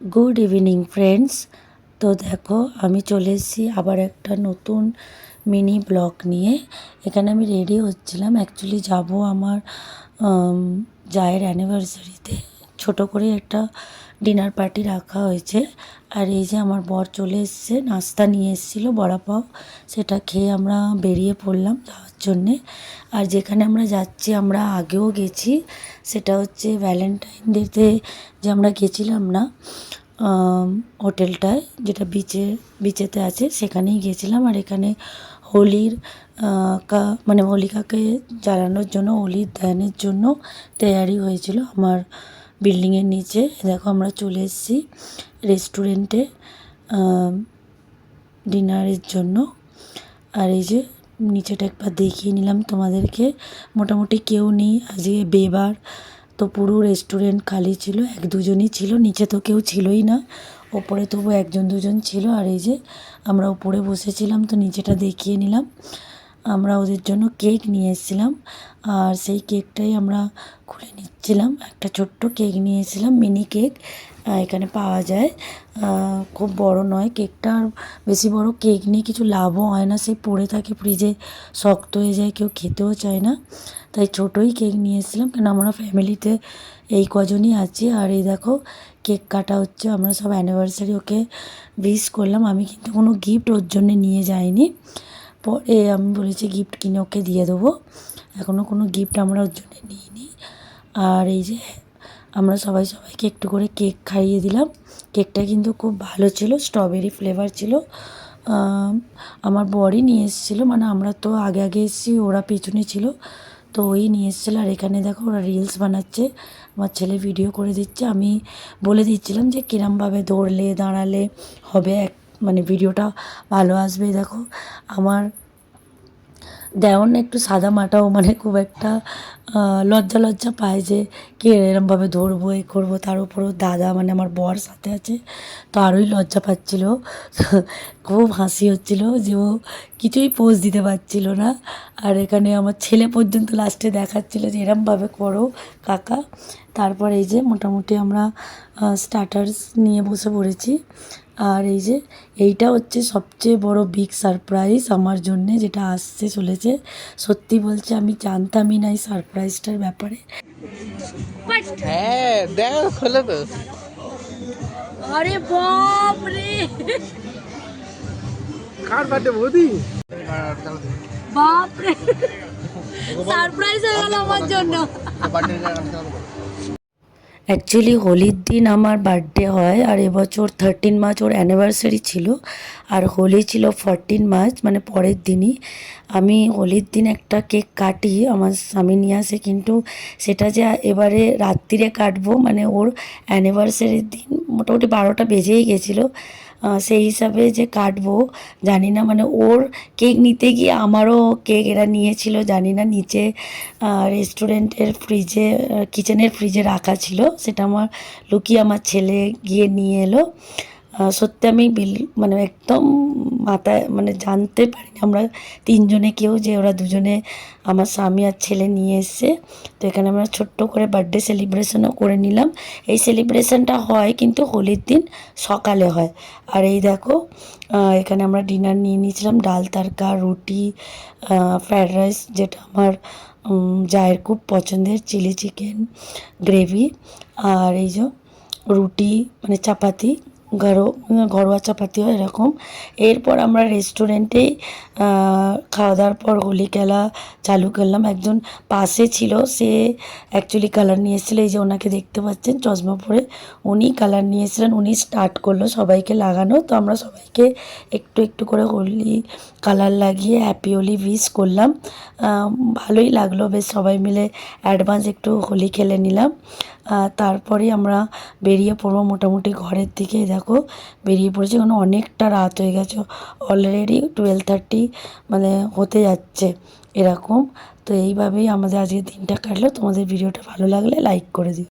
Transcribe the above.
Good evening friends. तो देखो আমি চলে এসেছি আবার একটা নতুন মিনি ব্লগ নিয়ে। এখানে আমি রেডি হচ্ছিলাম, অ্যাকচুয়ালি যাব আমার জায়ের অ্যানিভার্সারিতে। ছোট করে একটা ডিনার পার্টি রাখা হয়েছে। আর এই যে আমার বর চলে এসছে, নাস্তা নিয়ে এসেছিলো বড়া পাও, সেটা খেয়ে আমরা বেরিয়ে পড়লাম যাওয়ার জন্যে। আর যেখানে আমরা যাচ্ছি আমরা আগেও গেছি, সেটা হচ্ছে ভ্যালেন্টাইন ডেতে যে আমরা গেছিলাম না হোটেলটায়, যেটা বিচেতে আছে, সেখানেই গেছিলাম। আর এখানে হোলির মানে হোলিকাকে জ্বালানোর জন্য, হোলির দানের জন্য তৈয়ারি হয়েছিল আমার বিল্ডিংয়ের নিচে। দেখো আমরা চলে এসেছি রেস্টুরেন্টে ডিনারের জন্য। আর এই যে নিচেটা একবার দেখিয়ে নিলাম তোমাদেরকে। মোটামুটি কেউ নেই আজকে, বেবার তো পুরো রেস্টুরেন্ট খালি ছিল, এক দুজনই ছিল, নিচে তো কেউ ছিলই না, ওপরে তবু একজন দুজন ছিল। আর এই যে আমরা উপরে বসেছিলাম, তো নিচেটা দেখিয়ে নিলাম। আমরা ওদের জন্য কেক নিয়ে এসেছিলাম, আর সেই কেকটাই আমরা খুলে নিচ্ছিলাম। একটা ছোট্ট কেক নিয়ে এসেছিলাম, মিনি কেক এখানে পাওয়া যায়, খুব বড় নয় কেকটা। আর বেশি বড় কেক নিয়ে কিছু লাভও হয় না, সেই পড়ে থাকে ফ্রিজে, শক্ত হয়ে যায়, কেউ খেতেও চায় না। তাই ছোটোই কেক নিয়ে এসেছিলাম, কেন আমরা ফ্যামিলিতে এই কজনই আছি। আর এই দেখো কেক কাটা হচ্ছে, আমরা সব অ্যানিভার্সারি ওকে উইশ করলাম। আমি কিন্তু কোনো গিফট ওর জন্য নিয়ে যাইনি, পরে আমি বলেছি গিফট কিনে ওকে দিয়ে দেবো, এখনও কোনো গিফট আমরা ওর জন্য নিইনি। আর এই যে আমরা সবাইকে একটু করে কেক খাইয়ে দিলাম। কেকটা কিন্তু খুব ভালো ছিল, স্ট্রবেরি ফ্লেভার ছিল। আমার বরই নিয়ে এসেছিলো, মানে আমরা তো আগে আগে এসেছি, ওরা পেছনে ছিল, তো ওই নিয়ে এসেছিলো। আর এখানে দেখো ওরা রিলস বানাচ্ছে, আমার ছেলে ভিডিও করে দিচ্ছে। আমি বলে দিচ্ছিলাম যে কিরমভাবে দৌড়লে দাঁড়ালে হবে, মানে ভিডিওটা ভালো আসবে। দেখো আমার দেওর না একটু সাদা মাটাও, মানে খুব একটা লজ্জা লজ্জা পায় যে কে এরমভাবে ধরবো এ করবো। তার উপরও দাদা, মানে আমার বর সাথে আছে, তো আরোই লজ্জা পাচ্ছিল। খুব হাসি হচ্ছিল যে ও কিছুই পোজ দিতে পারছিল না। আর এখানে আমার ছেলে পর্যন্ত লাস্টে দেখাচ্ছিল যে এরমভাবে করো কাকা। তারপর এই যে মোটামুটি আমরা স্টার্টার্স নিয়ে বসে পড়েছি। আর এই যে এইটা হচ্ছে সবচেয়ে বড় বিগ সারপ্রাইজ আমার জন্যে, যেটা আসতে চলেছে। সত্যি বলছি আমি জানতামই না এই সারপ্রাইজটার ব্যাপারে। হ্যাঁ দেখো খোলো তো। আরে বাপ রে, কার বার্থডে বৌদি? বাপ রে, সারপ্রাইজ হয়ে গেল আমার জন্য। অ্যাকচুয়ালি হোলির দিন আমার বার্থডে হয়, আর এবছর 13 মার্চ ওর অ্যানিভার্সারি ছিল, আর হোলি ছিল 14 মার্চ, মানে পরের দিনই। আমি হোলির দিন একটা কেক কাটি, আমার স্বামী নিয়ে আসে, কিন্তু সেটা যে এবারে রাত্রিরে কাটবো, মানে ওর অ্যানিভার্সারির দিন মোটামুটি 12টা বেজেই গেছিলো। সেই হিসাবে যে কাটবো জানি না, মানে ওর কেক নিতে গিয়ে আমারও কেক এরা নিয়েছিল, জানি না নিচে রেস্টুরেন্টের ফ্রিজে, কিচেনের ফ্রিজে রাখা ছিল, সেটা আমার লুকিয়ে আমার ছেলে গিয়ে নিয়ে এলো। সত্যি আমি মানে একদম মাথায়, মানে জানতে পারিনি আমরা তিনজনে কেউ যে ওরা দুজনে, আমার স্বামী আর ছেলে নিয়ে এসছে। তো এখানে আমরা ছোট্ট করে বার্থডে সেলিব্রেশনও করে নিলাম। এই সেলিব্রেশনটা হয় কিন্তু হোলির দিন সকালে হয়। আর এই দেখো এখানে আমরা ডিনার নিয়ে নিয়েছিলাম, ডাল তড়কা, রুটি, ফ্রায়েড রাইস, যেটা আমার জায়ের খুব পছন্দের, চিলি চিকেন গ্রেভি, আর এই যে রুটি, মানে চাপাতি, ঘরোয়া চাপাতি হয় এরকম। এরপর আমরা রেস্টুরেন্টেই খাওয়া দাওয়ার পর হোলি খেলা চালু করলাম। একজন পাশে ছিল, সে অ্যাকচুয়ালি কালার নিয়ে এসেছিলো, এই যে ওনাকে দেখতে পাচ্ছেন চশমা পরে, উনি কালার নিয়ে এসেছিলেন, উনি স্টার্ট করলো সবাইকে লাগানো। তো আমরা সবাইকে একটু একটু করে হোলি কালার লাগিয়ে হ্যাপি হোলি উইশ করলাম। ভালোই লাগলো বেশ, সবাই মিলে অ্যাডভান্স একটু হোলি খেলে নিলাম। তারপরে আমরা বেরিয়ে পড়বো মোটামুটি ঘরের দিকে। দেখো বেরিয়ে পড়েছি, কারণ অনেকটা রাত হয়ে গেছে, অলরেডি 12:30 মানে হতে যাচ্ছে এরকম। তো এইভাবেই আমাদের আজকের দিনটা কাটলো। তোমাদের ভিডিওটা ভালো লাগলে লাইক করে দিও।